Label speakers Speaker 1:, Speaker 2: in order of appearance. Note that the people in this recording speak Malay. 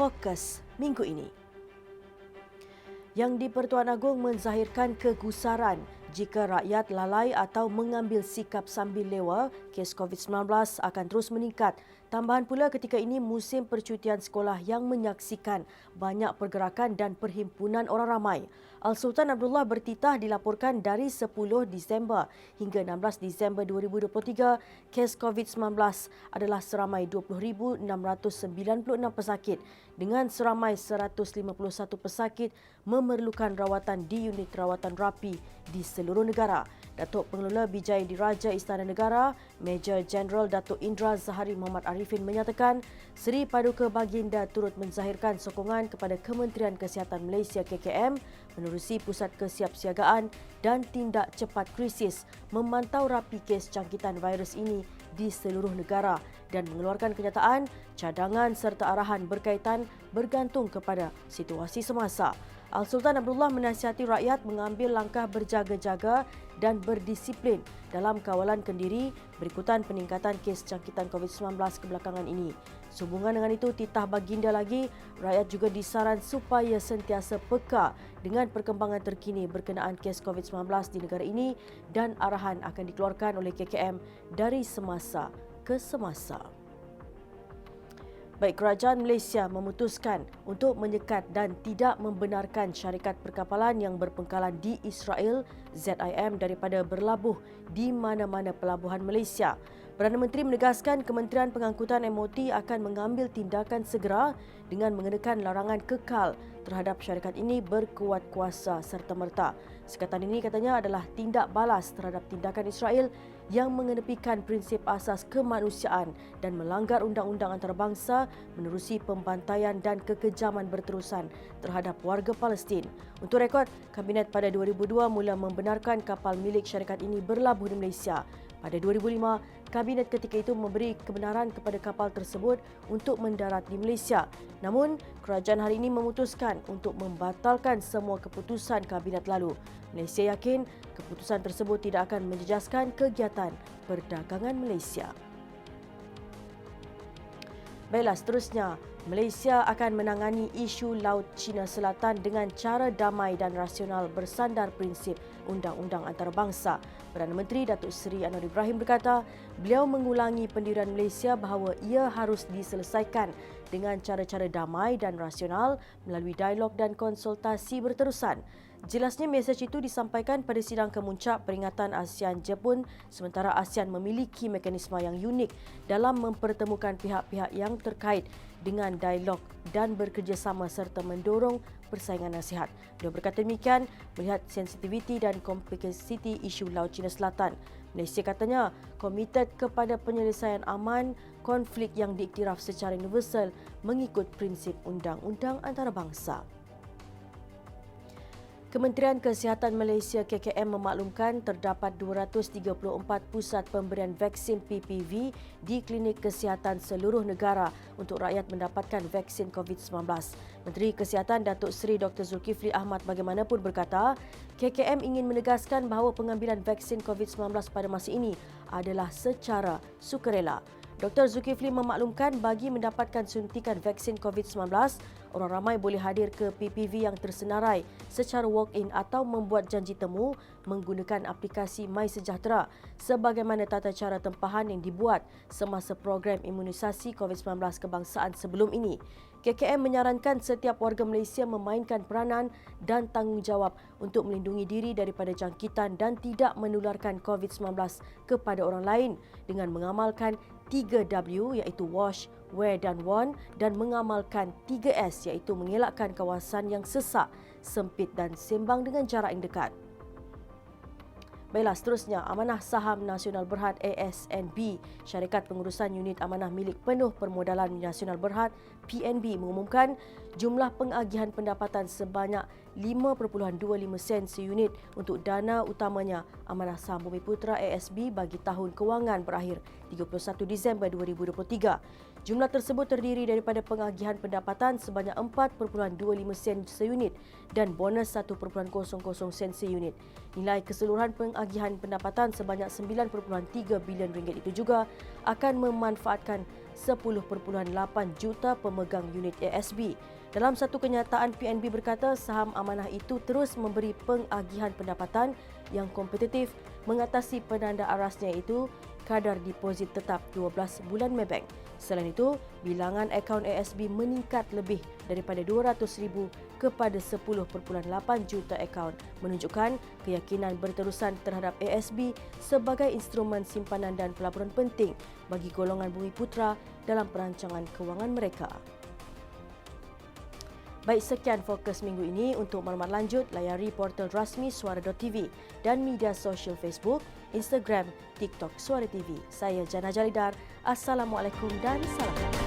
Speaker 1: Fokus minggu ini. Yang di-Pertuan Agong menzahirkan kegusaran jika rakyat lalai atau mengambil sikap sambil lewa, kes COVID-19 akan terus meningkat. Tambahan pula ketika ini musim percutian sekolah yang menyaksikan banyak pergerakan dan perhimpunan orang ramai. Al-Sultan Abdullah bertitah dilaporkan dari 10 Disember hingga 16 Disember 2023, kes COVID-19 adalah seramai 20,696 pesakit dengan seramai 151 pesakit memerlukan rawatan di unit rawatan rapi di seluruh negara. Datuk Pengelola Bijaya Diraja Istana Negara, Major Jeneral Datuk Indra Zahari Muhammad Arifin menyatakan Seri Paduka Baginda turut menzahirkan sokongan kepada Kementerian Kesihatan Malaysia KKM menerusi Pusat Kesiapsiagaan dan Tindak Cepat Krisis memantau rapi kes jangkitan virus ini di seluruh negara dan mengeluarkan kenyataan cadangan serta arahan berkaitan bergantung kepada situasi semasa. Al-Sultan Abdullah menasihati rakyat mengambil langkah berjaga-jaga dan berdisiplin dalam kawalan kendiri berikutan peningkatan kes jangkitan COVID-19 kebelakangan ini. Sehubungan dengan itu, titah baginda lagi, rakyat juga disaran supaya sentiasa peka dengan perkembangan terkini berkenaan kes COVID-19 di negara ini dan arahan akan dikeluarkan oleh KKM dari semasa ke semasa. Baik, Kerajaan Malaysia memutuskan untuk menyekat dan tidak membenarkan syarikat perkapalan yang berpengkalan di Israel, ZIM, daripada berlabuh di mana-mana pelabuhan Malaysia. Perdana Menteri menegaskan Kementerian Pengangkutan MOT akan mengambil tindakan segera dengan mengenakan larangan kekal terhadap syarikat ini berkuat kuasa serta-merta. Sekatan ini katanya adalah tindak balas terhadap tindakan Israel yang mengenepikan prinsip asas kemanusiaan dan melanggar undang-undang antarabangsa menerusi pembantaian dan kekejaman berterusan terhadap warga Palestin. Untuk rekod, Kabinet pada 2002 mula membenarkan kapal milik syarikat ini berlabuh di Malaysia. Pada 2005, Kabinet ketika itu memberi kebenaran kepada kapal tersebut untuk mendarat di Malaysia. Namun, kerajaan hari ini memutuskan untuk membatalkan semua keputusan Kabinet lalu. Malaysia yakin keputusan tersebut tidak akan menjejaskan kegiatan perdagangan Malaysia. Baiklah, seterusnya, Malaysia akan menangani isu Laut Cina Selatan dengan cara damai dan rasional bersandar prinsip undang-undang antarabangsa. Perdana Menteri Datuk Seri Anwar Ibrahim berkata, beliau mengulangi pendirian Malaysia bahawa ia harus diselesaikan dengan cara-cara damai dan rasional melalui dialog dan konsultasi berterusan. Jelasnya mesej itu disampaikan pada sidang kemuncak peringatan ASEAN Jepun sementara ASEAN memiliki mekanisme yang unik dalam mempertemukan pihak-pihak yang terkait dengan dialog dan bekerjasama serta mendorong persaingan yang sihat. Beliau berkata demikian melihat sensitiviti dan kompleksiti isu Laut Cina Selatan. Malaysia katanya komited kepada penyelesaian aman konflik yang diiktiraf secara universal mengikut prinsip undang-undang antarabangsa. Kementerian Kesihatan Malaysia KKM memaklumkan terdapat 234 pusat pemberian vaksin PPV di klinik kesihatan seluruh negara untuk rakyat mendapatkan vaksin COVID-19. Menteri Kesihatan Datuk Seri Dr. Zulkifli Ahmad bagaimanapun berkata, KKM ingin menegaskan bahawa pengambilan vaksin COVID-19 pada masa ini adalah secara sukarela. Dr. Zulkifli memaklumkan bagi mendapatkan suntikan vaksin COVID-19, orang ramai boleh hadir ke PPV yang tersenarai secara walk-in atau membuat janji temu menggunakan aplikasi MySejahtera sebagaimana tata cara tempahan yang dibuat semasa program imunisasi COVID-19 kebangsaan sebelum ini. KKM menyarankan setiap warga Malaysia memainkan peranan dan tanggungjawab untuk melindungi diri daripada jangkitan dan tidak menularkan COVID-19 kepada orang lain dengan mengamalkan 3W iaitu wash, wear dan warn dan mengamalkan 3S iaitu mengelakkan kawasan yang sesak, sempit dan sembang dengan jarak yang dekat. Baiklah, seterusnya, Amanah Saham Nasional Berhad ASNB, Syarikat Pengurusan Unit Amanah Milik Penuh Permodalan Nasional Berhad PNB mengumumkan jumlah pengagihan pendapatan sebanyak 5.25 sen seunit untuk dana utamanya Amanah Saham Bumi Putra ASB bagi tahun kewangan berakhir 31 Disember 2023. Jumlah tersebut terdiri daripada pengagihan pendapatan sebanyak 4.25 sen seunit dan bonus 1.00 sen seunit. Nilai keseluruhan pengagihan pendapatan sebanyak 9.3 bilion ringgit itu juga akan memanfaatkan 10.8 juta pemegang unit ASB. Dalam satu kenyataan, PNB berkata saham amanah itu terus memberi pengagihan pendapatan yang kompetitif mengatasi penanda arasnya iaitu kadar deposit tetap 12 bulan Maybank. Selain itu, bilangan akaun ASB meningkat lebih daripada 200,000 kepada 10.8 juta akaun, menunjukkan keyakinan berterusan terhadap ASB sebagai instrumen simpanan dan pelaburan penting bagi golongan Bumiputera dalam perancangan kewangan mereka. Baik, sekian fokus minggu ini. Untuk maklumat lanjut, layari portal rasmi Suara.tv dan media sosial Facebook, Instagram, TikTok Suara TV. Saya Jana Jalidar. Assalamualaikum dan salam.